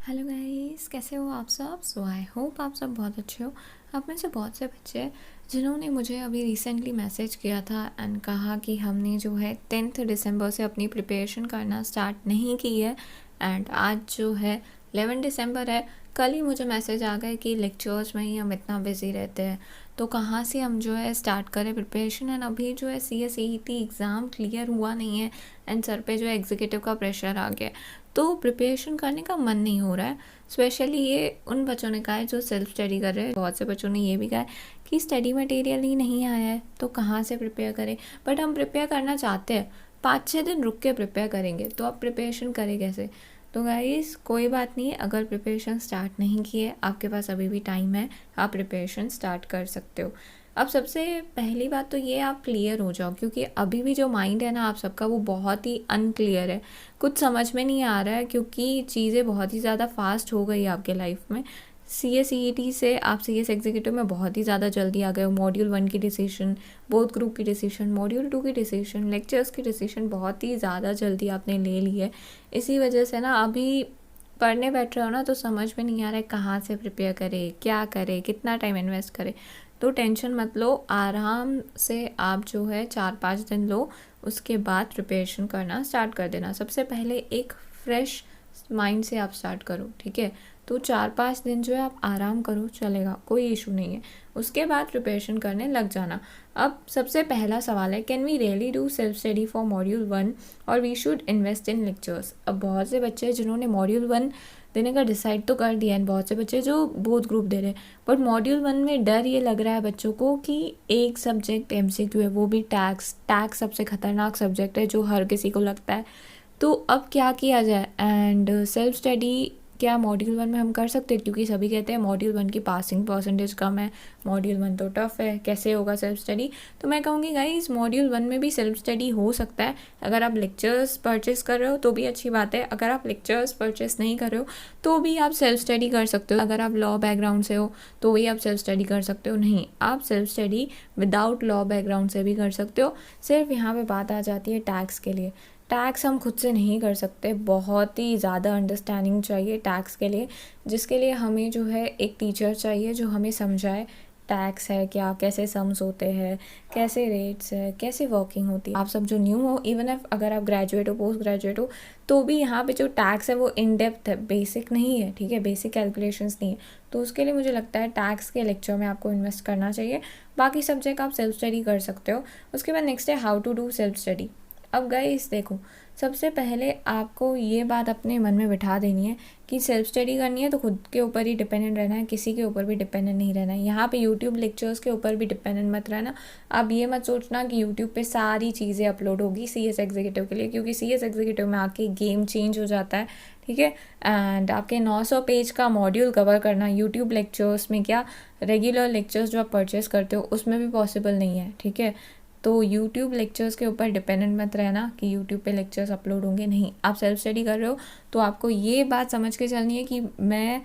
Hello guys, कैसे हो आप सब। आई होप आप सब बहुत अच्छे हो। आप में से बहुत से बच्चे हैं जिन्होंने मुझे अभी रिसेंटली मैसेज किया था एंड कहा कि हमने जो है 10th दिसंबर से अपनी प्रिपरेशन करना स्टार्ट नहीं की है एंड आज जो है 11 दिसंबर है। कल ही मुझे मैसेज आ गए कि लेक्चर्स में ही हम इतना बिजी रहते हैं, तो कहाँ से हम जो है स्टार्ट करें प्रिपरेशन। एंड अभी जो है CSET एग्ज़ाम क्लियर हुआ नहीं है एंड सर पे जो है एग्जीक्यूटिव का प्रेशर आ गया, तो प्रिपरेशन करने का मन नहीं हो रहा है। स्पेशली ये उन बच्चों ने कहा है जो सेल्फ स्टडी कर रहे हैं। बहुत से बच्चों ने ये भी कहा है कि स्टडी मटेरियल ही नहीं आया है तो कहाँ से प्रिपेयर करें। बट हम प्रिपेयर करना चाहते हैं, 5-6 दिन रुक के प्रिपेयर करेंगे तो आप प्रिपरेशन करें कैसे। तो गाइस कोई बात नहीं है, अगर प्रिपरेशन स्टार्ट नहीं किए आपके पास अभी भी टाइम है, आप प्रिपरेशन स्टार्ट कर सकते हो। अब सबसे पहली बात तो ये, आप क्लियर हो जाओ, क्योंकि अभी भी जो माइंड है ना आप सबका वो बहुत ही अनक्लियर है, कुछ समझ में नहीं आ रहा है क्योंकि चीज़ें बहुत ही ज़्यादा फास्ट हो गई आपके लाइफ में। CSET से आप CS एग्जीक्यूटिव में बहुत ही ज़्यादा जल्दी आ गए हो। मॉड्यूल 1 की डिसीजन, बोथ ग्रुप की डिसीजन, मॉड्यूल 2 की डिसीजन, लेक्चर्स की डिसीजन बहुत ही ज़्यादा जल्दी आपने ले ली है। इसी वजह से ना अभी पढ़ने बैठ रहे हो ना तो समझ में नहीं आ रहा है कहाँ से प्रिपेयर करें, क्या करें, कितना टाइम इन्वेस्ट करें। तो टेंशन मत लो, आराम से आप जो है 4-5 दिन लो, उसके बाद प्रिपरेशन करना स्टार्ट कर देना। सबसे पहले एक फ्रेश माइंड से आप स्टार्ट करो, ठीक है। तो 4-5 दिन जो है आप आराम करो, चलेगा, कोई इशू नहीं है। उसके बाद प्रिपरेशन करने लग जाना। अब सबसे पहला सवाल है, can we really do self study for module 1 और we should invest in lectures. अब बहुत से बच्चे जिन्होंने मॉड्यूल 1 देने का डिसाइड तो कर दिया है, बहुत से बच्चे जो बोथ ग्रुप दे रहे हैं, बट मॉड्यूल 1 में डर ये लग रहा है बच्चों को कि एक सब्जेक्ट MCQ है, वो भी टैक्स सबसे खतरनाक सब्जेक्ट है जो हर किसी को लगता है। तो अब क्या किया जाए। एंड सेल्फ स्टडी क्या मॉड्यूल 1 में हम कर सकते हैं, क्योंकि सभी कहते हैं मॉड्यूल 1 की पासिंग परसेंटेज कम है, मॉड्यूल 1 तो टफ है, कैसे होगा सेल्फ स्टडी। तो मैं कहूँगी गाइस मॉड्यूल 1 में भी सेल्फ स्टडी हो सकता है। अगर आप लेक्चर्स परचेस कर रहे हो तो भी अच्छी बात है, अगर आप लेक्चर्स परचेस नहीं कर रहे हो तो भी आप सेल्फ स्टडी कर सकते हो। अगर आप लॉ बैकग्राउंड से हो तो भी आप सेल्फ स्टडी कर सकते हो। नहीं, आप self study without law background से भी कर सकते हो। सिर्फ यहाँ पे बात आ जाती है टैक्स के लिए। टैक्स हम खुद से नहीं कर सकते, बहुत ही ज़्यादा अंडरस्टैंडिंग चाहिए टैक्स के लिए, जिसके लिए हमें जो है एक टीचर चाहिए जो हमें समझाए टैक्स है क्या, कैसे सम्स होते हैं, कैसे रेट्स है, कैसे वर्किंग होती है। आप सब जो न्यू हो, इवन इफ अगर आप ग्रेजुएट हो, पोस्ट ग्रेजुएट हो, तो भी यहाँ पे जो टैक्स है वो इन डेप्थ है, बेसिक नहीं है, ठीक है, बेसिक कैलकुलेशंस नहीं है। तो उसके लिए मुझे लगता है टैक्स के लेक्चर में आपको इन्वेस्ट करना चाहिए। बाकी सब्जेक्ट आप सेल्फ स्टडी कर सकते हो। उसके बाद नेक्स्ट है how to do self study. अब गाइस देखो, सबसे पहले आपको ये बात अपने मन में बिठा देनी है कि सेल्फ स्टडी करनी है तो खुद के ऊपर ही डिपेंडेंट रहना है, किसी के ऊपर भी डिपेंडेंट नहीं रहना है। यहाँ पे यूट्यूब लेक्चर्स के ऊपर भी डिपेंडेंट मत रहना। अब ये मत सोचना कि यूट्यूब पे सारी चीज़ें अपलोड होगी CS एग्जीक्यूटिव के लिए, क्योंकि CS एग्जीक्यूटिव में आके गेम चेंज हो जाता है, ठीक है। एंड आपके 900 पेज का मॉड्यूल कवर करना यूट्यूब लेक्चर्स में, क्या रेगुलर लेक्चर्स जो आप परचेस करते हो उसमें भी पॉसिबल नहीं है, ठीक है। तो यूट्यूब लेक्चर्स के ऊपर डिपेंडेंट मत रहना कि यूट्यूब पे लेक्चर्स अपलोड होंगे, नहीं। आप सेल्फ स्टडी कर रहे हो तो आपको ये बात समझ के चलनी है कि मैं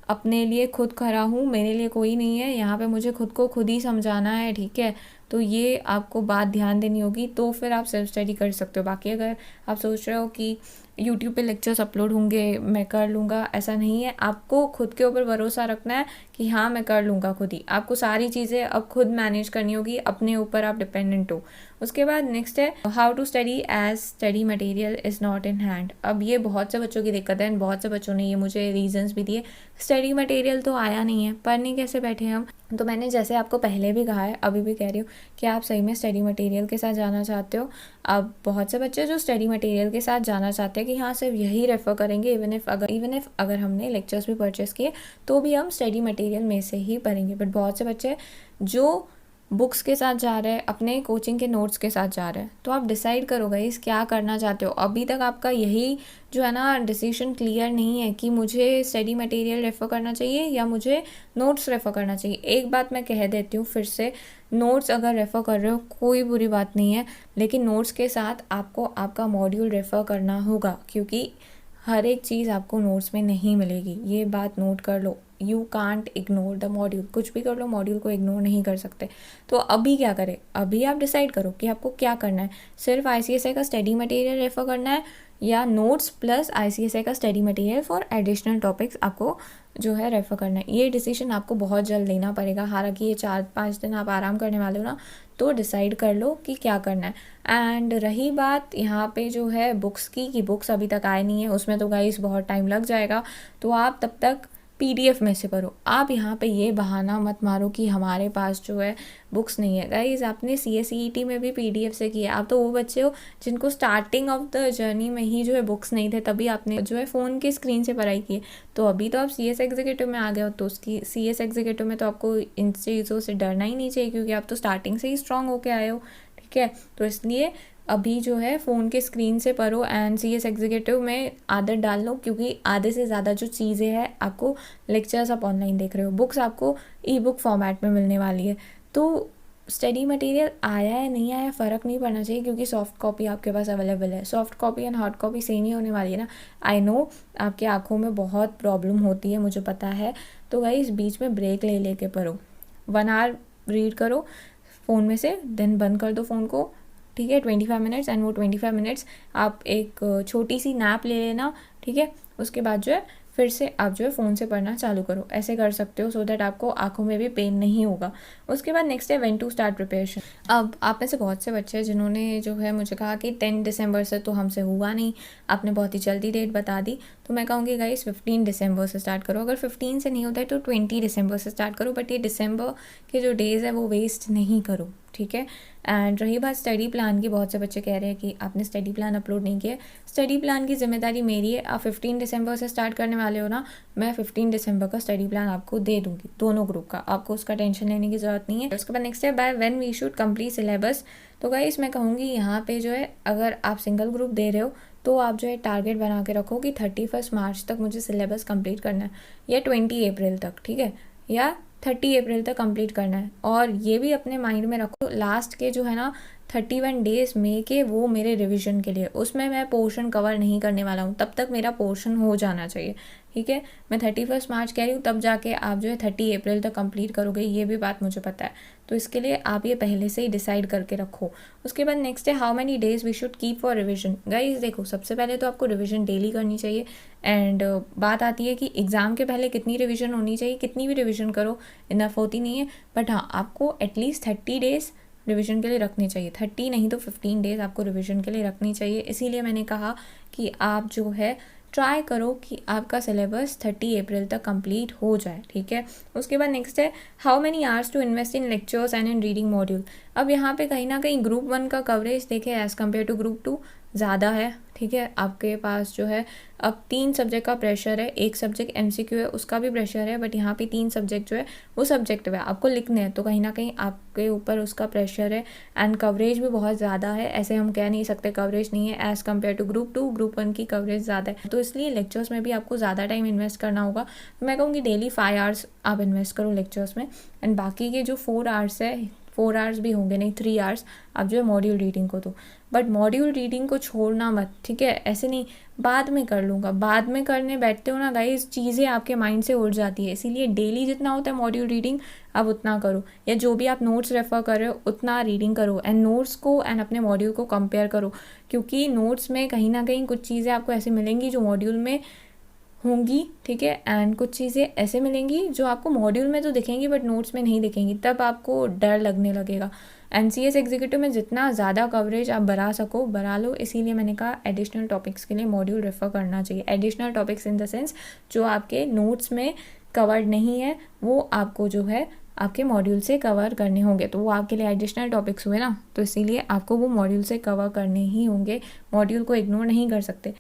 अपने लिए खुद खड़ा हूँ, मेरे लिए कोई नहीं है, यहाँ पे मुझे खुद को खुद ही समझाना है, ठीक है। तो ये आपको बात ध्यान देनी होगी, तो फिर आप सेल्फ स्टडी कर सकते हो। बाकी अगर आप सोच रहे हो कि यूट्यूब पे लेक्चर्स अपलोड होंगे मैं कर लूँगा, ऐसा नहीं है। आपको खुद के ऊपर भरोसा रखना है कि हाँ मैं कर लूँगा खुद ही। आपको सारी चीज़ें अब खुद मैनेज करनी होगी, अपने ऊपर आप डिपेंडेंट हो। उसके बाद नेक्स्ट है how to study as study material is not in hand. अब ये बहुत से बच्चों की दिक्कत है, बहुत से बच्चों ने ये मुझे रीजंस भी दिए, स्टडी मटेरियल तो आया नहीं है, पढ़ने कैसे बैठे हम। तो मैंने जैसे आपको पहले भी कहा है, अभी भी कह रही हूँ कि आप सही में स्टडी मटेरियल के साथ जाना चाहते हो। अब बहुत से बच्चे जो स्टडी मटेरियल के साथ जाना चाहते हैं कि हाँ सिर्फ यही रेफ़र करेंगे, इवन इफ़ अगर हमने लेक्चर्स भी परचेस किए तो भी हम स्टडी मटेरियल में से ही पढ़ेंगे। बट बहुत से बच्चे जो बुक्स के साथ जा रहे हैं, अपने कोचिंग के नोट्स के साथ जा रहे हैं, तो आप डिसाइड करो गाइस क्या करना चाहते हो। अभी तक आपका यही जो है ना डिसीजन क्लियर नहीं है कि मुझे स्टडी मटेरियल रेफ़र करना चाहिए या मुझे नोट्स रेफ़र करना चाहिए। एक बात मैं कह देती हूँ फिर से, नोट्स अगर रेफ़र कर रहे हो कोई बुरी बात नहीं है, लेकिन नोट्स के साथ आपको आपका मॉड्यूल रेफ़र करना होगा, क्योंकि हर एक चीज़ आपको नोट्स में नहीं मिलेगी, ये बात नोट कर लो। You can't ignore the module, कुछ भी कर लो मॉड्यूल को इग्नोर नहीं कर सकते। तो अभी क्या करें, अभी आप डिसाइड करो कि आपको क्या करना है। सिर्फ ICSI का स्टडी मटेरियल रेफ़र करना है या नोट्स प्लस ICSI का study material for additional topics आपको जो है रेफ़र करना है। ये डिसीजन आपको बहुत जल्द लेना पड़ेगा। हालांकि ये 4-5 दिन आप आराम करने वाले हो ना, तो डिसाइड कर लो कि क्या करना है। एंड रही बात यहाँ पे जो है बुक्स की, कि बुक्स अभी तक आए नहीं है, उसमें तो गाइस बहुत टाइम लग जाएगा। तो आप तब तक PDF में से पढ़ो। आप यहाँ पे ये बहाना मत मारो कि हमारे पास जो है बुक्स नहीं है। गाइस आपने CSET में भी PDF से किया। आप तो वो बच्चे हो जिनको स्टार्टिंग ऑफ द जर्नी में ही जो है बुक्स नहीं थे, तभी आपने जो है फ़ोन की स्क्रीन से पढ़ाई की है। तो अभी तो आप CS एग्जीक्यूटिव में आ गए हो, तो उसकी CS एग्जीक्यूटिव में तो आपको इन चीज़ों से डरना ही नहीं चाहिए, क्योंकि आप तो स्टार्टिंग से ही स्ट्रांग होके आए हो। ठीक है, तो इसलिए अभी जो है फ़ोन के स्क्रीन से पढ़ो एंड CS एग्जीक्यूटिव में आदत डाल लो, क्योंकि आधे से ज़्यादा जो चीज़ें हैं आपको लेक्चर्स आप ऑनलाइन देख रहे हो, बुक्स आपको ई-बुक फॉर्मेट में मिलने वाली है। तो स्टडी मटेरियल आया है नहीं आया फ़र्क नहीं पड़ना चाहिए, क्योंकि सॉफ्ट कॉपी आपके पास अवेलेबल है। Soft copy and hard copy same ही होने वाली है ना। आई नो आपकी आँखों में बहुत प्रॉब्लम होती है, मुझे पता है। तो गाइस बीच में ब्रेक ले लेके पढ़ो। 1 आवर रीड करो फ़ोन में से, देन बंद कर दो फ़ोन को। ठीक है, 25 मिनट्स, एंड वो 25 मिनट्स आप एक छोटी सी नैप ले लेना। ठीक है, उसके बाद जो है फिर से आप जो है फ़ोन से पढ़ना चालू करो। ऐसे कर सकते हो, सो दैट आपको आंखों में भी पेन नहीं होगा। उसके बाद नेक्स्ट है व्हेन टू स्टार्ट प्रिपरेशन। अब आप में से बहुत से बच्चे हैं जिन्होंने जो है मुझे कहा कि 10 दिसंबर से तो हमसे हुआ नहीं, आपने बहुत ही जल्दी डेट बता दी। तो मैं कहूँगी गाइस 15 दिसंबर से स्टार्ट करो। अगर 15 से नहीं होता है तो 20 दिसंबर से स्टार्ट करो, बट ये दिसंबर के जो डेज़ है वो वेस्ट नहीं करो। ठीक है, एंड रही बात स्टडी प्लान की, बहुत से बच्चे कह रहे हैं कि आपने स्टडी प्लान अपलोड नहीं किया। स्टडी प्लान की जिम्मेदारी मेरी है। आप 15 दिसंबर से स्टार्ट करने वाले हो ना, मैं 15 दिसंबर का स्टडी प्लान आपको दे दूंगी, दोनों ग्रुप का। आपको उसका टेंशन लेने की ज़रूरत नहीं है। उसके बाद नेक्स्ट है by when we should complete syllabus. तो गाइस मैं कहूँगी यहाँ पे जो है, अगर आप सिंगल ग्रुप दे रहे हो तो आप जो है टारगेट बना के रखो कि 31 मार्च तक मुझे सिलेबस कंप्लीट करना है, या 20 अप्रैल तक। ठीक है, या 30 अप्रैल तक कंप्लीट करना है। और ये भी अपने माइंड में रखो, लास्ट के जो है ना 31 डेज मई के, वो मेरे रिवीजन के लिए, उसमें मैं पोर्शन कवर नहीं करने वाला हूँ। तब तक मेरा पोर्शन हो जाना चाहिए। ठीक है, मैं 31 मार्च कह रही हूँ, तब जाके आप जो है 30 अप्रैल तक कंप्लीट करोगे, ये भी बात मुझे पता है। तो इसके लिए आप ये पहले से ही डिसाइड करके रखो। उसके बाद नेक्स्ट है how many days we should keep for revision. Guys देखो, सबसे पहले तो आपको रिविजन डेली करनी चाहिए। एंड बात आती है कि एग्ज़ाम के पहले कितनी रिविजन होनी चाहिए। कितनी भी रिविजन करो इनफ होती नहीं है, बट हाँ आपको एटलीस्ट 30 डेज़ रिवीजन के लिए रखनी चाहिए। 30 नहीं तो 15 डेज़ आपको रिवीजन के लिए रखनी चाहिए। इसीलिए मैंने कहा कि आप जो है ट्राई करो कि आपका सिलेबस 30 अप्रैल तक कंप्लीट हो जाए। ठीक है, उसके बाद नेक्स्ट है how many hours to invest in lectures and in reading module. अब यहाँ पे कहीं ना कहीं ग्रुप 1 का कवरेज देखें एज़ कम्पेयर टू ग्रुप 2 ज़्यादा है। ठीक है, आपके पास जो है अब 3 सब्जेक्ट का प्रेशर है। एक सब्जेक्ट MCQ है, उसका भी प्रेशर है, बट यहाँ पे 3 सब्जेक्ट जो है वो सब्जेक्टिव है, आपको लिखने हैं। तो कहीं ना कहीं आपके ऊपर उसका प्रेशर है, एंड कवरेज भी बहुत ज़्यादा है। ऐसे हम कह नहीं सकते कवरेज नहीं है as compare to group 2। Group 1 की कवरेज ज़्यादा है, तो इसलिए लेक्चर्स में भी आपको ज़्यादा टाइम इन्वेस्ट करना होगा। मैं कहूँगी डेली 5 आवर्स आप इन्वेस्ट करो लेक्चर्स में, एंड बाकी के जो 4 आवर्स है, 4 आवर्स भी होंगे नहीं, 3 आवर्स आप जो है मॉड्यूल रीडिंग को दो। बट मॉड्यूल रीडिंग को छोड़ना मत। ठीक है, ऐसे नहीं बाद में कर लूँगा, बाद में करने बैठते हो ना गाइस, चीज़ें आपके माइंड से उड़ जाती है। इसीलिए डेली जितना होता है मॉड्यूल रीडिंग आप उतना करो, या जो भी आप नोट्स रेफ़र कर रहे हो उतना रीडिंग करो। एंड नोट्स को एंड अपने मॉड्यूल को कंपेयर करो, क्योंकि नोट्स में कहीं ना कहीं कुछ चीज़ें आपको ऐसी मिलेंगी जो मॉड्यूल में होंगी। ठीक है, एंड कुछ चीज़ें ऐसे मिलेंगी जो आपको मॉड्यूल में तो दिखेंगी बट नोट्स में नहीं दिखेंगी, तब आपको डर लगने लगेगा। CS एग्जीक्यूटिव में जितना ज़्यादा कवरेज आप बढ़ा सको बढ़ा लो। इसीलिए मैंने कहा एडिशनल टॉपिक्स के लिए मॉड्यूल रेफ़र करना चाहिए। Additional topics in the sense जो आपके नोट्स में कवर्ड नहीं है, वो आपको जो है आपके मॉड्यूल से कवर करने होंगे। तो वो आपके लिए एडिशनल टॉपिक्स हुए ना, तो इसीलिए आपको वो मॉड्यूल से कवर करने ही होंगे, मॉड्यूल को इग्नोर नहीं कर सकते।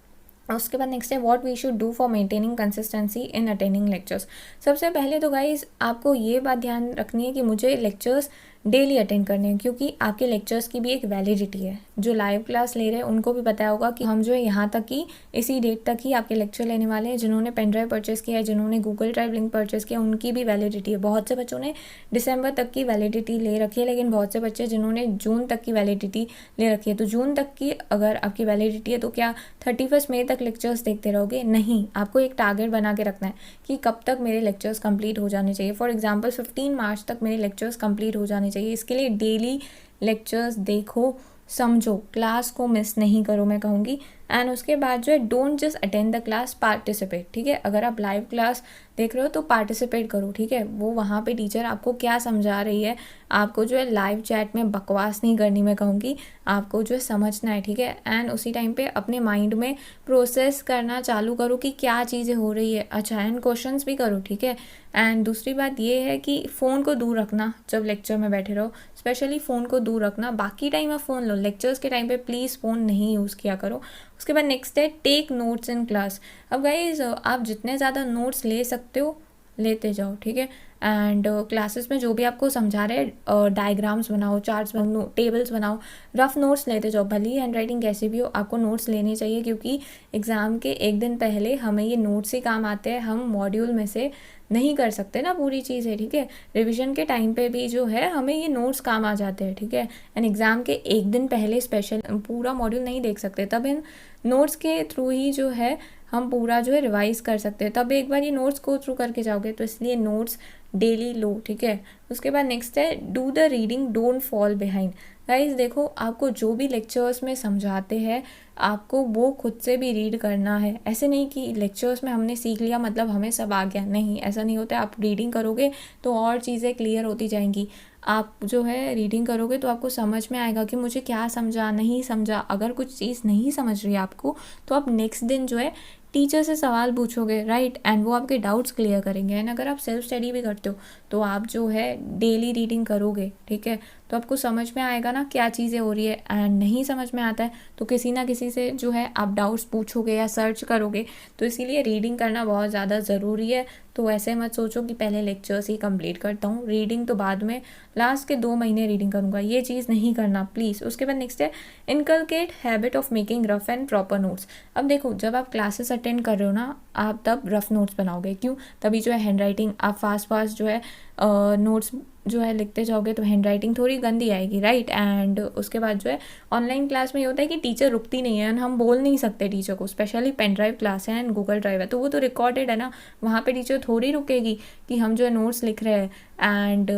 उसके बाद नेक्स्ट है what we should do for maintaining consistency in attending lectures. सबसे पहले तो गाइज आपको ये बात ध्यान रखनी है कि मुझे लेक्चर्स डेली अटेंड करने हैं, क्योंकि आपके लेक्चर्स की भी एक वैलिडिटी है। जो लाइव क्लास ले रहे हैं उनको भी पता होगा कि हम जो है यहाँ तक ही, इसी डेट तक ही आपके लेक्चर लेने वाले हैं। जिन्होंने पेन ड्राइव परचेस किया है, जिन्होंने गूगल ड्राइव लिंक परचेस किया, उनकी भी वैलिडिटी है। बहुत से बच्चों ने दिसंबर तक की वैलिडिटी ले रखी है, लेकिन बहुत से बच्चे जिन्होंने जून तक की वैलिडिटी ले रखी है। तो जून तक की अगर आपकी वैलिडिटी है तो क्या 31 मई तक लेक्चर्स देखते रहोगे? नहीं, आपको एक टारगेट बना के रखना है कि कब तक मेरे लेक्चर्स कंप्लीट हो जाने चाहिए। फॉर एग्जांपल 15 मार्च तक मेरे लेक्चर्स कंप्लीट हो जाने चाहिए। इसके लिए डेली लेक्चर्स देखो, समझो, क्लास को मिस नहीं करो। मैं कहूँगी एंड उसके बाद जो है don't just attend the class, participate, ठीक है। अगर आप लाइव क्लास देख रहे हो तो पार्टिसिपेट करो, ठीक है। वो वहाँ पे टीचर आपको क्या समझा रही है, आपको जो है लाइव चैट में बकवास नहीं करनी, मैं कहूँगी आपको जो है समझना है, ठीक है। एंड उसी टाइम पे अपने माइंड में प्रोसेस करना चालू करो कि क्या चीज़ें हो रही है, अच्छा, एंड क्वेश्चंस भी करो, ठीक है। एंड दूसरी बात ये है कि फ़ोन को दूर रखना, जब लेक्चर में बैठे रहो स्पेशली फ़ोन को दूर रखना। बाकी टाइम आप फ़ोन लो, लेक्चर्स के टाइम पे प्लीज़ फ़ोन नहीं यूज़ किया करो। उसके बाद नेक्स्ट है टेक नोट्स इन क्लास। अब गाइज आप जितने ज़्यादा नोट्स ले सकते हो लेते जाओ, ठीक है। एंड क्लासेस में जो भी आपको समझा रहे हैं डायग्राम्स बनाओ, चार्ट्स बनाओ, टेबल्स बनाओ, रफ नोट्स लेते जाओ। भले ही हैंड राइटिंग कैसी भी हो, आपको नोट्स लेने चाहिए, क्योंकि एग्ज़ाम के एक दिन पहले हमें ये नोट्स ही काम आते हैं। हम मॉड्यूल में से नहीं कर सकते ना पूरी चीज़ें, ठीक है। रिवीजन के टाइम पे भी जो है हमें ये नोट्स काम आ जाते हैं, ठीक है। एंड एग्ज़ाम के एक दिन पहले स्पेशल पूरा मॉड्यूल नहीं देख सकते, तब इन नोट्स के थ्रू ही जो है हम पूरा जो है रिवाइज कर सकते हैं। तब एक बार ये नोट्स को थ्रू करके जाओगे, तो इसलिए नोट्स डेली लो, ठीक है। उसके बाद नेक्स्ट है do the reading, don't fall behind. Guys देखो, आपको जो भी लेक्चर्स में समझाते हैं आपको वो खुद से भी रीड करना है। ऐसे नहीं कि लेक्चर्स में हमने सीख लिया मतलब हमें सब आ गया, नहीं, ऐसा नहीं होता। आप रीडिंग करोगे तो और चीज़ें क्लियर होती जाएंगी। आप जो है रीडिंग करोगे तो आपको समझ में आएगा कि मुझे क्या समझा, नहीं समझा। अगर कुछ चीज़ नहीं समझ रही आपको तो आप नेक्स्ट दिन जो है टीचर से सवाल पूछोगे, राइट, एंड वो आपके डाउट्स क्लियर करेंगे। एंड अगर आप सेल्फ स्टडी भी करते हो तो आप जो है डेली रीडिंग करोगे, ठीक है, तो आपको समझ में आएगा ना क्या चीज़ें हो रही है। एंड नहीं समझ में आता है तो किसी ना किसी से जो है आप डाउट्स पूछोगे या सर्च करोगे। तो इसीलिए रीडिंग करना बहुत ज़्यादा ज़रूरी है। तो ऐसे मत सोचो कि पहले लेक्चर्स ही कंप्लीट करता हूँ, रीडिंग तो बाद में, लास्ट के 2 महीने रीडिंग करूँगा, ये चीज़ नहीं करना प्लीज़। उसके बाद नेक्स्ट है inculcate habit of making rough and proper notes. अब देखो, जब आप क्लासेस अटेंड कर रहे हो ना, आप तब रफ नोट्स बनाओगे, क्यों, तभी जो है हैंड राइटिंग आप फास्ट फास्ट जो है नोट्स जो है लिखते जाओगे तो हैंड राइटिंग थोड़ी गंदी आएगी, राइट। एंड उसके बाद जो है ऑनलाइन क्लास में ये होता है कि टीचर रुकती नहीं है, एंड हम बोल नहीं सकते टीचर को, स्पेशली पेन ड्राइव क्लास है एंड गूगल ड्राइव है तो वो तो रिकॉर्डेड है ना, वहाँ पे टीचर थोड़ी रुकेगी कि हम जो है नोट्स लिख रहे हैं। एंड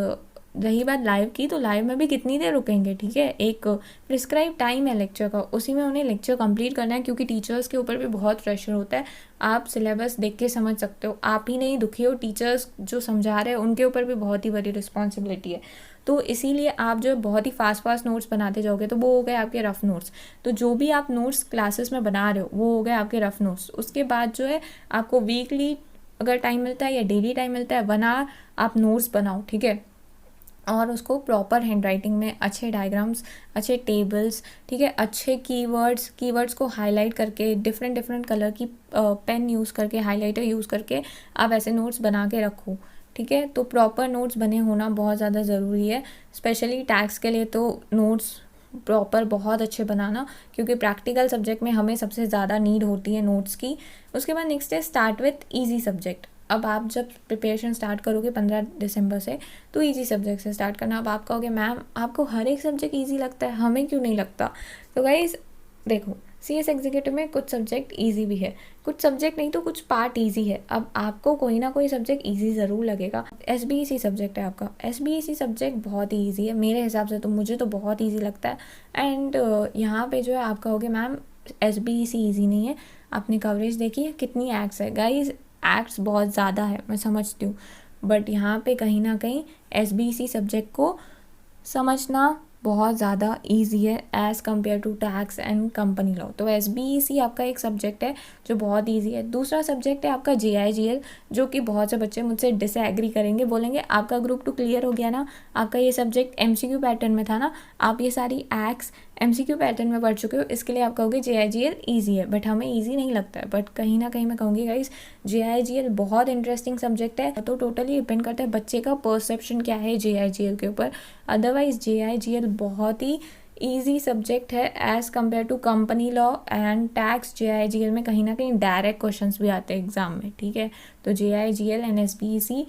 रही बात लाइव की, तो लाइव में भी कितनी देर रुकेंगे, ठीक है। एक प्रिस्क्राइब टाइम है लेक्चर का, उसी में उन्हें लेक्चर कंप्लीट करना है, क्योंकि टीचर्स के ऊपर भी बहुत प्रेशर होता है। आप सिलेबस देख के समझ सकते हो, आप ही नहीं दुखी हो, टीचर्स जो समझा रहे हैं उनके ऊपर भी बहुत ही बड़ी रिस्पॉन्सिबिलिटी है। तो इसीलिए आप जो है बहुत ही फास्ट फास्ट नोट्स बनाते जाओगे तो वो हो गए आपके रफ नोट्स। तो जो भी आप नोट्स क्लासेस में बना रहे हो वो हो गए आपके रफ नोट्स। उसके बाद जो है आपको वीकली अगर टाइम मिलता है या डेली टाइम मिलता है 1 आवर आप नोट्स बनाओ, ठीक है। और उसको प्रॉपर हैंड राइटिंग में अच्छे डायग्राम्स, अच्छे टेबल्स, ठीक है, अच्छे कीवर्ड्स को हाईलाइट करके डिफरेंट डिफरेंट कलर की पेन यूज़ करके, हाईलाइटर यूज़ करके आप ऐसे नोट्स बना के रखो, ठीक है। तो प्रॉपर नोट्स बने होना बहुत ज़्यादा ज़रूरी है, स्पेशली टैक्स के लिए तो नोट्स प्रॉपर बहुत अच्छे बनाना, क्योंकि प्रैक्टिकल सब्जेक्ट में हमें सबसे ज़्यादा नीड होती है नोट्स की। उसके बाद नेक्स्ट है स्टार्ट विथ ईजी सब्जेक्ट। अब आप जब प्रिपरेशन स्टार्ट करोगे 15 दिसंबर से तो इजी सब्जेक्ट से स्टार्ट करना। अब आप कहोगे मैम आपको हर एक सब्जेक्ट इजी लगता है, हमें क्यों नहीं लगता। तो गाइस देखो, CS एग्जीक्यूटिव में कुछ सब्जेक्ट इजी भी है, कुछ सब्जेक्ट नहीं तो कुछ पार्ट इजी है। अब आपको कोई ना कोई सब्जेक्ट इजी ज़रूर लगेगा। SBEC सब्जेक्ट है आपका, SBEC सब्जेक्ट बहुत ही ईजी है मेरे हिसाब से, तो मुझे तो बहुत ईजी लगता है। एंड यहाँ पे जो है आप कहोगे मैम SBEC ईजी नहीं है, आपने कवरेज देखी है कितनी एक्ट्स है। गाइज एक्ट्स बहुत ज़्यादा है, मैं समझती हूँ, बट यहाँ पे कहीं ना कहीं SBEC सब्जेक्ट को समझना बहुत ज़्यादा इजी है as compare to tax and company law. तो SBEC आपका एक सब्जेक्ट है जो बहुत इजी है। दूसरा सब्जेक्ट है आपका JIGL, जो कि बहुत से बच्चे मुझसे डिसएग्री करेंगे, बोलेंगे आपका ग्रुप 2 क्लियर हो गया ना, आपका ये सब्जेक्ट MCQ पैटर्न में था ना, आप ये सारी एक्ट्स MCQ पैटर्न में पढ़ चुके हो, इसके लिए आप कहोगे JIGL ईजी है, बट हमें ईजी नहीं लगता है। बट कहीं ना कहीं मैं कहूँगी गाइस JIGL बहुत इंटरेस्टिंग सब्जेक्ट है। तो टोटली डिपेंड करता है बच्चे का परसेप्शन क्या है JIGL के ऊपर। अदरवाइज JIGL बहुत ही ईजी सब्जेक्ट है as compare to company law and tax. JIGL में कहीं ना कहीं डायरेक्ट क्वेश्चंस भी आते हैं एग्जाम में, ठीक है। तो JIGL एंड SBEC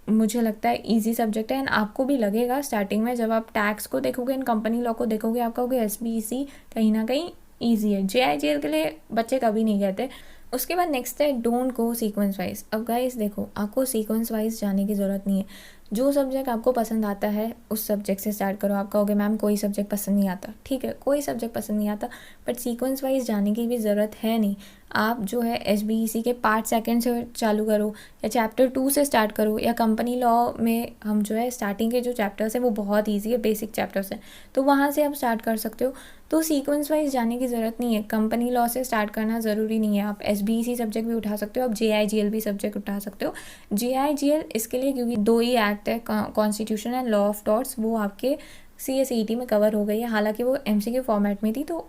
मुझे लगता है इजी सब्जेक्ट है। एंड आपको भी लगेगा स्टार्टिंग में जब आप टैक्स को देखोगे एंड कंपनी लॉ को देखोगे, आप कहोगे SBEC कहीं ना कहीं ईजी है, JIGL के लिए बच्चे कभी नहीं कहते। उसके बाद नेक्स्ट है डोंट गो सीक्वेंस वाइज। अब गाइस देखो, आपको सीक्वेंस वाइज जाने की ज़रूरत नहीं है। जो सब्जेक्ट आपको पसंद आता है उस सब्जेक्ट से स्टार्ट करो। आप कहोगे मैम कोई सब्जेक्ट पसंद नहीं आता, ठीक है, कोई सब्जेक्ट पसंद नहीं आता, बट सीक्वेंस वाइज जाने की भी ज़रूरत है नहीं। आप जो है SBEC के पार्ट सेकंड से चालू करो, या चैप्टर 2 से स्टार्ट करो, या कंपनी लॉ में हम जो है स्टार्टिंग के जो चैप्टर्स हैं वो बहुत ईजी है, बेसिक चैप्टर्स हैं, तो वहाँ से आप स्टार्ट कर सकते हो। तो सीक्वेंस वाइज जाने की ज़रूरत नहीं है, कंपनी लॉ से स्टार्ट करना ज़रूरी नहीं है। आप SBEC सब्जेक्ट भी उठा सकते हो, आप JIGL भी सब्जेक्ट उठा सकते हो। JIGL इसके लिए क्योंकि 2 ही एक्ट है, constitution and law of torts, वो आपके CA-CET में कवर हो गई है। हालांकि वो MCQ फॉर्मेट में थी, तो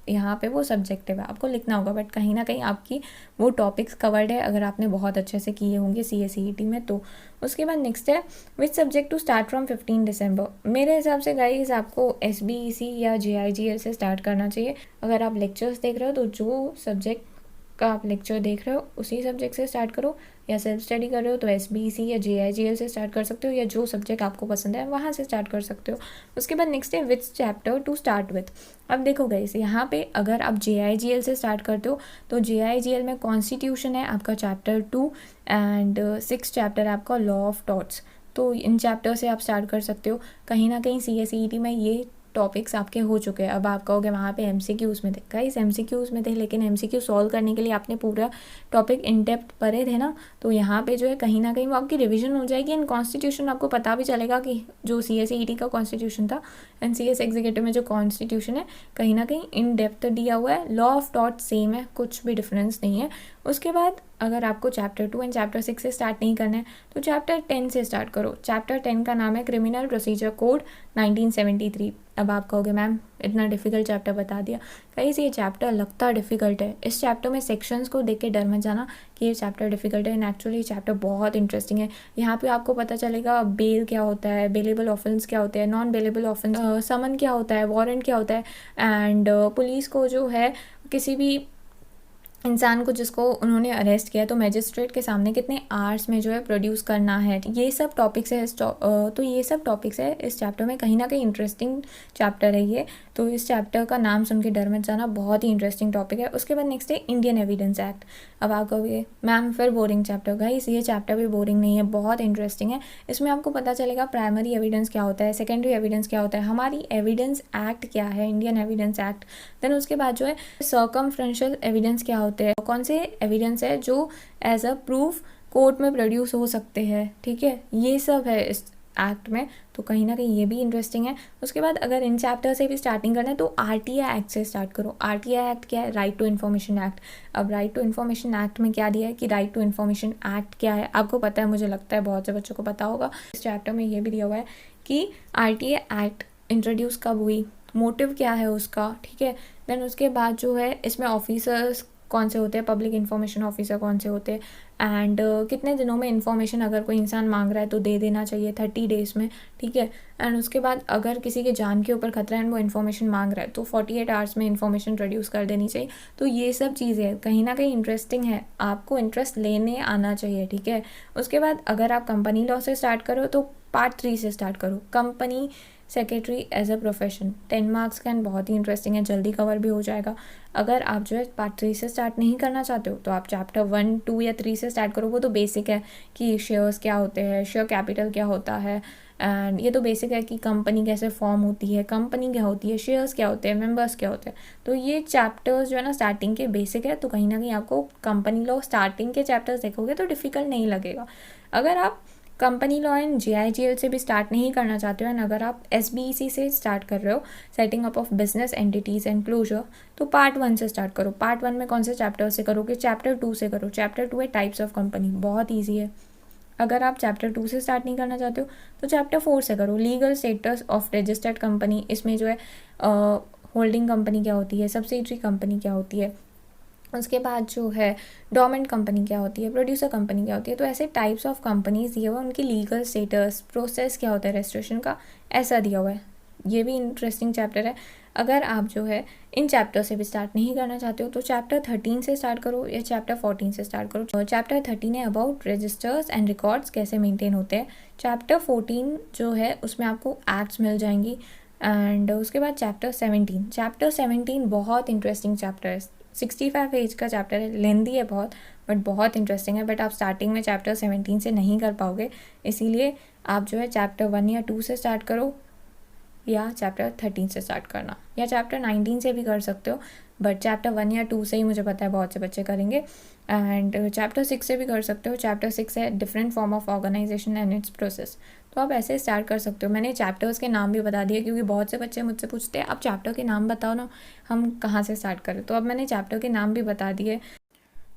यहाँ पे वो सब्जेक्टिव है, आपको लिखना होगा, बट कहीं ना कहीं आपकी वो टॉपिक्स कवर्ड है अगर आपने बहुत अच्छे से किए होंगे CA-CET में। तो उसके बाद नेक्स्ट है which subject to start from 15 December. मेरे हिसाब से गाइस आपको SBEC या JIGL से स्टार्ट करना चाहिए। अगर आप लेक्चर्स देख रहे हो तो जो सब्जेक्ट का आप लेक्चर देख रहे हो उसी सब्जेक्ट से स्टार्ट करो, या सेल्फ स्टडी कर रहे हो तो SBEC या JIGL से स्टार्ट कर सकते हो, या जो सब्जेक्ट आपको पसंद है वहाँ से स्टार्ट कर सकते हो। उसके बाद नेक्स्ट है विच चैप्टर टू स्टार्ट विथ। अब देखो गाइस, यहाँ पे अगर आप JIGL से स्टार्ट करते हो तो JIGL में कॉन्स्टिट्यूशन है आपका चैप्टर 2 एंड 6 चैप्टर है आपका लॉ ऑफ टॉर्ट्स। तो इन चैप्टर से आप स्टार्ट कर सकते हो। कहीं ना कहीं CA-CET में ये टॉपिक्स आपके हो चुके हैं। अब आप कहोगे वहाँ पे MCQs में थे, गाइस MCQs में थे, लेकिन MCQ सॉल्व करने के लिए आपने पूरा टॉपिक इन डेप्थ पढ़े थे ना, तो यहाँ पे जो है कहीं ना कहीं वो आपकी रिवीजन हो जाएगी एंड कॉन्स्टिट्यूशन आपको पता भी चलेगा कि जो CA-CET का कॉन्स्टिट्यूशन था एंड CS एग्जीक्यूटिव में जो कॉन्स्टिट्यूशन है कहीं ना कहीं इन डेप्थ दिया हुआ है। लॉ ऑफ टॉर्ट सेम है, कुछ भी डिफरेंस नहीं है। उसके बाद अगर आपको चैप्टर 2 एंड चैप्टर 6 से स्टार्ट नहीं करना है तो चैप्टर 10 से स्टार्ट करो। चैप्टर 10 का नाम है क्रिमिनल प्रोसीजर कोड 1973। अब आप कहोगे मैम इतना डिफ़िकल्ट चैप्टर बता दिया। कहीं से ये चैप्टर लगता डिफ़िकल्ट है, इस चैप्टर में सेक्शंस को देख के डर मत जाना कि ये चैप्टर डिफ़िकल्ट है, एंड एक्चुअली ये चैप्टर बहुत इंटरेस्टिंग है। यहाँ पे आपको पता चलेगा बेल क्या होता है, बेलेबल ऑफेंस क्या होते हैं, नॉन बेलेबल ऑफेंस, समन क्या होता है, वारंट क्या होता है, एंड पुलिस को जो है किसी भी इंसान को जिसको उन्होंने अरेस्ट किया तो मैजिस्ट्रेट के सामने कितने आवर्स में जो है प्रोड्यूस करना है, ये सब टॉपिक्स है तो ये सब टॉपिक्स है इस चैप्टर में। कहीं ना कहीं इंटरेस्टिंग चैप्टर है ये, तो इस चैप्टर का नाम सुन के डर मत जाना, बहुत ही इंटरेस्टिंग टॉपिक है। उसके बाद नेक्स्ट है इंडियन एविडेंस एक्ट। अब आप कहोगे मैम फिर बोरिंग चैप्टर, गाइस ये चैप्टर भी बोरिंग नहीं है, बहुत इंटरेस्टिंग है। इसमें आपको पता चलेगा प्राइमरी एविडेंस क्या होता है, सेकेंडरी एविडेंस क्या होता है, हमारी एविडेंस एक्ट क्या है, इंडियन एविडेंस एक्ट। देन उसके बाद जो है सर्कमफ्रेंशियल एविडेंस क्या होते हैं, कौन से एविडेंस है जो एज अ प्रूफ कोर्ट में प्रोड्यूस हो सकते हैं, ठीक है, ये सब है इस एक्ट में, तो कहीं ना कहीं ये भी इंटरेस्टिंग है। उसके बाद अगर इन चैप्टर से भी स्टार्टिंग करना है तो RTI एक्ट से स्टार्ट करो। RTI एक्ट क्या है, राइट टू इन्फॉर्मेशन एक्ट। अब राइट टू इन्फॉर्मेशन एक्ट में क्या दिया है कि राइट टू इन्फॉर्मेशन एक्ट क्या है, आपको पता है, मुझे लगता है बहुत से बच्चों को पता होगा। इस चैप्टर में ये भी दिया हुआ है कि RTI एक्ट इंट्रोड्यूस कब हुई, मोटिव क्या है उसका, ठीक है। देन उसके बाद जो है इसमें ऑफिसर्स कौन से होते हैं, पब्लिक इन्फॉर्मेशन ऑफिसर कौन से होते हैं, एंड कितने दिनों में इन्फॉर्मेशन अगर कोई इंसान मांग रहा है तो दे देना चाहिए 30 डेज़ में, ठीक है। एंड उसके बाद अगर किसी के जान के ऊपर खतरा है एंड वो इन्फॉर्मेशन मांग रहा है तो 48 आवर्स में इन्फॉर्मेशन प्रोड्यूस कर देनी चाहिए। तो ये सब चीज़ें कहीं ना कहीं इंटरेस्टिंग है, आपको इंटरेस्ट लेने आना चाहिए, ठीक है। उसके बाद अगर आप कंपनी लॉ से स्टार्ट करो तो पार्ट 3 से स्टार्ट करो, company secretary as a profession. 10 marks का एंड बहुत ही इंटरेस्टिंग है, जल्दी कवर भी हो जाएगा। अगर आप जो है पार्ट 3 से स्टार्ट नहीं करना चाहते हो तो आप चैप्टर 1, 2 या 3 से स्टार्ट करो, वो तो बेसिक है कि शेयर्स क्या होते हैं, शेयर कैपिटल क्या होता है, एंड ये तो बेसिक है कि कंपनी कैसे फॉर्म होती है, कंपनी क्या होती है, शेयर्स क्या होते हैं, मेंबर्स क्या होते हैं। तो ये चैप्टर्स जो है ना स्टार्टिंग के बेसिक है, तो कहीं ना कहीं आपको कंपनी लॉ स्टार्टिंग के चैप्टर्स देखोगे तो डिफ़िकल्ट नहीं लगेगा। अगर आप कंपनी लॉ एंड JIGL से भी स्टार्ट नहीं करना चाहते हो एंड अगर आप SBEC से स्टार्ट कर रहे हो, setting up of business entities and closure, तो पार्ट 1 से स्टार्ट करो। पार्ट 1 में कौन से चैप्टर से करोगे, चैप्टर 2 से करो। चैप्टर 2 है टाइप्स ऑफ कंपनी, बहुत ईजी है। अगर आप चैप्टर 2 से स्टार्ट नहीं करना चाहते हो तो चैप्टर 4 से करो, legal status of registered company. इसमें जो है होल्डिंग कंपनी क्या होती है, सब्सिडरी कंपनी क्या होती है, उसके बाद जो है डोमेंट कंपनी क्या होती है, प्रोड्यूसर कंपनी क्या होती है। तो ऐसे टाइप्स ऑफ कंपनीज दिए हुए, उनकी लीगल स्टेटस, प्रोसेस क्या होता है रजिस्ट्रेशन का, ऐसा दिया हुआ है। ये भी इंटरेस्टिंग चैप्टर है। अगर आप जो है इन चैप्टर से भी स्टार्ट नहीं करना चाहते हो तो चैप्टर 13 से स्टार्ट करो या चैप्टर 14 से स्टार्ट करो। चैप्टर 13 है अबाउट रजिस्टर्स एंड रिकॉर्ड्स कैसे मेंटेन होते हैं। चैप्टर 14 जो है उसमें आपको एक्ट्स मिल जाएंगी। एंड उसके बाद चैप्टर 17 बहुत इंटरेस्टिंग चैप्टर है, 65 पेज का चैप्टर है, लेंदी है बहुत, बट बहुत इंटरेस्टिंग है। बट आप स्टार्टिंग में चैप्टर 17 से नहीं कर पाओगे, इसीलिए आप जो है चैप्टर 1 या 2 से स्टार्ट करो, या चैप्टर 13 से स्टार्ट करना, या चैप्टर 19 से भी कर सकते हो। बट चैप्टर 1 या 2 से ही मुझे पता है बहुत से बच्चे करेंगे। एंड चैप्टर 6 से भी कर सकते हो। चैप्टर 6 है different form of organisation and its process, तो आप ऐसे स्टार्ट कर सकते हो। मैंने चैप्टर्स के नाम भी बता दिए, क्योंकि बहुत से बच्चे मुझसे पूछते हैं आप चैप्टर के नाम बताओ ना, हम कहाँ से स्टार्ट करें। तो अब मैंने चैप्टर के नाम भी बता दिए।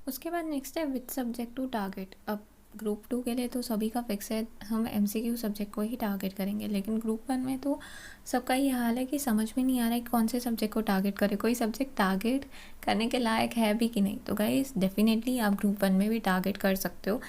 उसके बाद नेक्स्ट है विच सब्जेक्ट टू टारगेट। अब ग्रुप 2 के लिए तो सभी का फिक्स है, हम MCQ सब्जेक्ट को ही टारगेट करेंगे। लेकिन ग्रुप 1 में तो सबका ये हाल है कि समझ में नहीं आ रहा है कौन से सब्जेक्ट को टारगेट करे, कोई सब्जेक्ट टारगेट करने के लायक है भी कि नहीं। तो गाइस डेफिनेटली आप ग्रुप 1 में भी टारगेट कर सकते हो।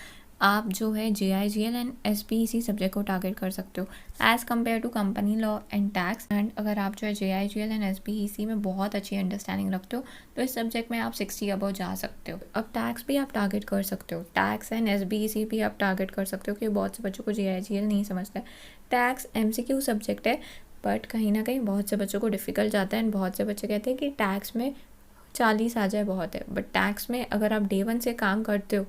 आप जो है JIGL एंड SPEC सब्जेक्ट को टारगेट कर सकते हो as compare to company law and tax. And अगर आप जो है JIGL एंड SPEC में बहुत अच्छी अंडरस्टैंडिंग रखते हो तो इस सब्जेक्ट में आप 60 अबव जा सकते हो। अब टैक्स भी आप टारगेट कर सकते हो, टैक्स एंड SBEC भी आप टारगेट कर सकते हो, क्योंकि बहुत से बच्चों को JIGL नहीं समझता है। टैक्स MCQ सब्जेक्ट है, बट कहीं ना कहीं बहुत से बच्चों को डिफ़िकल्ट जाता है। एंड बहुत से बच्चे कहते हैं कि टैक्स में 40 आ जाए बहुत है, बट टैक्स में अगर आप डे 1 से काम करते हो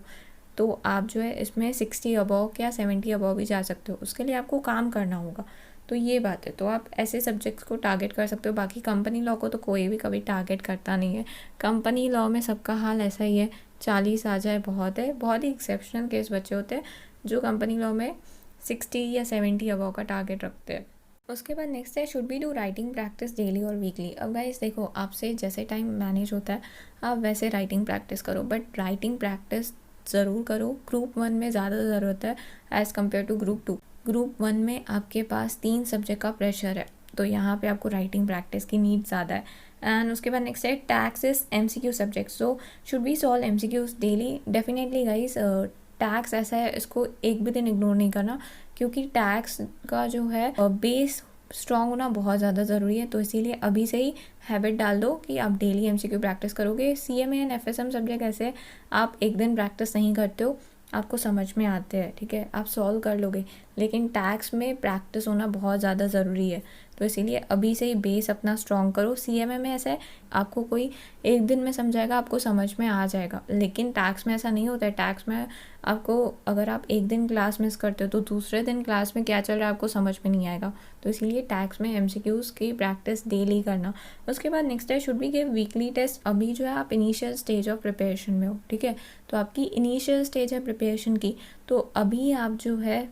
तो आप जो है इसमें 60 अबव या 70 अबव भी जा सकते हो। उसके लिए आपको काम करना होगा, तो ये बात है। तो आप ऐसे सब्जेक्ट्स को टारगेट कर सकते हो। बाकी कंपनी लॉ को तो कोई भी कभी टारगेट करता नहीं है। कंपनी लॉ में सबका हाल ऐसा ही है, 40 आ जाए बहुत है। बहुत ही एक्सेप्शनल केस बच्चे होते हैं जो कंपनी लॉ में 60 या 70 अबव का टारगेट रखते हैं। उसके बाद नेक्स्ट है should we do writing practice daily और वीकली। अब गाइस देखो, आपसे जैसे टाइम मैनेज होता है आप वैसे राइटिंग प्रैक्टिस करो, बट राइटिंग प्रैक्टिस ज़रूर करो। ग्रुप 1 में ज़्यादा ज़रूरत है as compare to group 2। Group 1 में आपके पास 3 सब्जेक्ट का प्रेशर है, तो यहाँ पे आपको राइटिंग प्रैक्टिस की नीड ज़्यादा है। एंड उसके बाद नेक्स्ट है tax is MCQ subject, so should be solve MCQs daily. Definitely guys, tax ऐसा है, इसको एक भी दिन इग्नोर नहीं करना, क्योंकि टैक्स का जो है बेस स्ट्रॉन्ग होना बहुत ज़्यादा ज़रूरी है। तो इसीलिए अभी से ही हैबिट डाल दो कि आप डेली MCQ प्रैक्टिस करोगे। CMA एंड FSM सब्जेक्ट ऐसे आप एक दिन प्रैक्टिस नहीं करते हो, आपको समझ में आते हैं, ठीक है, आप सॉल्व कर लोगे। लेकिन टैक्स में प्रैक्टिस होना बहुत ज़्यादा ज़रूरी है, तो इसीलिए अभी से ही बेस अपना स्ट्रॉन्ग करो। CMA में ऐसा है, आपको कोई एक दिन में समझाएगा, आपको समझ में आ जाएगा। लेकिन टैक्स में ऐसा नहीं होता है। टैक्स में आपको, अगर आप एक दिन क्लास मिस करते हो तो दूसरे दिन क्लास में क्या चल रहा है आपको समझ में नहीं आएगा। तो इसीलिए टैक्स में MCQs की प्रैक्टिस डेली करना। उसके बाद नेक्स्ट है should we give weekly test. अभी जो है आप इनिशियल स्टेज ऑफ प्रिपरेशन में हो, ठीक है, तो आपकी इनिशियल स्टेज है प्रिपरेशन की, तो अभी आप जो है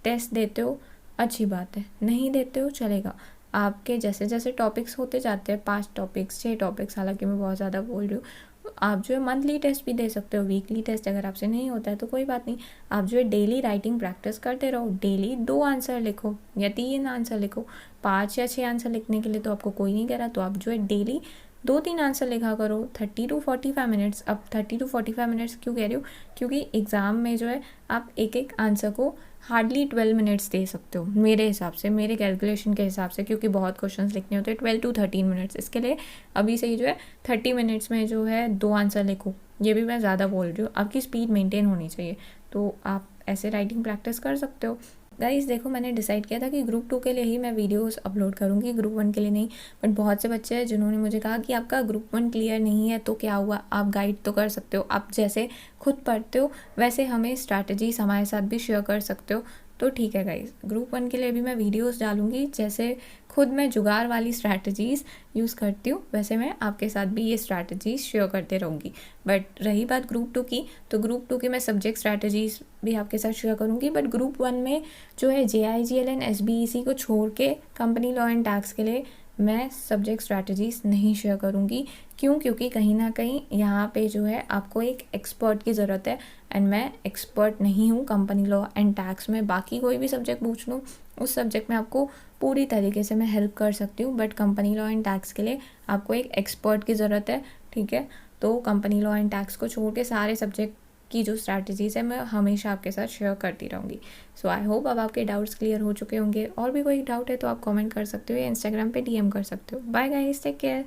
टेस्ट देते हो, अच्छी बात है। नहीं देते हो चलेगा। आपके जैसे जैसे टॉपिक्स होते जाते हैं, 5 टॉपिक्स 6 टॉपिक्स, हालांकि मैं बहुत ज़्यादा बोल रही हूँ, आप जो है मंथली टेस्ट भी दे सकते हो। वीकली टेस्ट अगर आपसे नहीं होता है तो कोई बात नहीं, आप जो है डेली राइटिंग प्रैक्टिस करते रहो। डेली 2 आंसर लिखो या 3 आंसर लिखो, 5 या 6 आंसर लिखने के लिए तो आपको कोई नहीं कह रहा, तो आप जो है डेली 2-3 आंसर लिखा करो। 30 to 45 मिनट्स। अब 30 to 45 मिनट्स क्यों कह रही हूँ, क्योंकि एग्ज़ाम में जो है आप एक एक आंसर को हार्डली 12 मिनट्स दे सकते हो मेरे हिसाब से, मेरे कैलकुलेशन के हिसाब से, क्योंकि बहुत क्वेश्चंस लिखने होते हैं 12 to 13 मिनट्स। इसके लिए अभी से ही जो है 30 मिनट्स में जो है 2 आंसर लिखो। ये भी मैं ज़्यादा बोल रही हूँ, आपकी स्पीड मेंटेन होनी चाहिए, तो आप ऐसे राइटिंग प्रैक्टिस कर सकते हो। गाइस देखो, मैंने डिसाइड किया था कि ग्रुप 2 के लिए ही मैं वीडियोस अपलोड करूँगी, ग्रुप 1 के लिए नहीं। बट बहुत से बच्चे हैं जिन्होंने मुझे कहा कि आपका ग्रुप 1 क्लियर नहीं है तो क्या हुआ, आप गाइड तो कर सकते हो। आप जैसे खुद पढ़ते हो वैसे हमें स्ट्रैटेजीज हमारे साथ भी शेयर कर सकते हो, तो ठीक है गाइस। ग्रुप 1 के लिए भी मैं वीडियोस डालूंगी, जैसे खुद मैं जुगाड़ वाली स्ट्रैटेजीज़ यूज़ करती हूँ वैसे मैं आपके साथ भी ये स्ट्रैटेजीज़ शेयर करते रहूँगी। बट रही बात ग्रुप 2 की, तो ग्रुप 2 की मैं सब्जेक्ट स्ट्रैटेजीज़ भी आपके साथ शेयर करूँगी। बट ग्रुप 1 में जो है JIGL एंड SBEC को छोड़ के कंपनी लॉ एंड टैक्स के लिए मैं सब्जेक्ट स्ट्रैटेजीज़ नहीं शेयर करूँगी। क्यों? क्योंकि कहीं ना कहीं यहाँ पे जो है आपको एक एक्सपर्ट की ज़रूरत है, एंड मैं एक्सपर्ट नहीं हूँ कंपनी लॉ एंड टैक्स में। बाकी कोई भी सब्जेक्ट पूछ लूँ, उस सब्जेक्ट में आपको पूरी तरीके से मैं हेल्प कर सकती हूँ, but company law and tax के लिए आपको एक एक्सपर्ट की ज़रूरत है, ठीक है। तो कंपनी लॉ एंड टैक्स को छोड़ के सारे सब्जेक्ट की जो स्ट्रैटेजीज़ है मैं हमेशा आपके साथ शेयर करती रहूँगी। सो आई होप अब आपके डाउट्स क्लियर हो चुके होंगे। और भी कोई डाउट है तो आप कमेंट कर सकते हो या इंस्टाग्राम पे DM कर सकते हो। Bye guys, take care.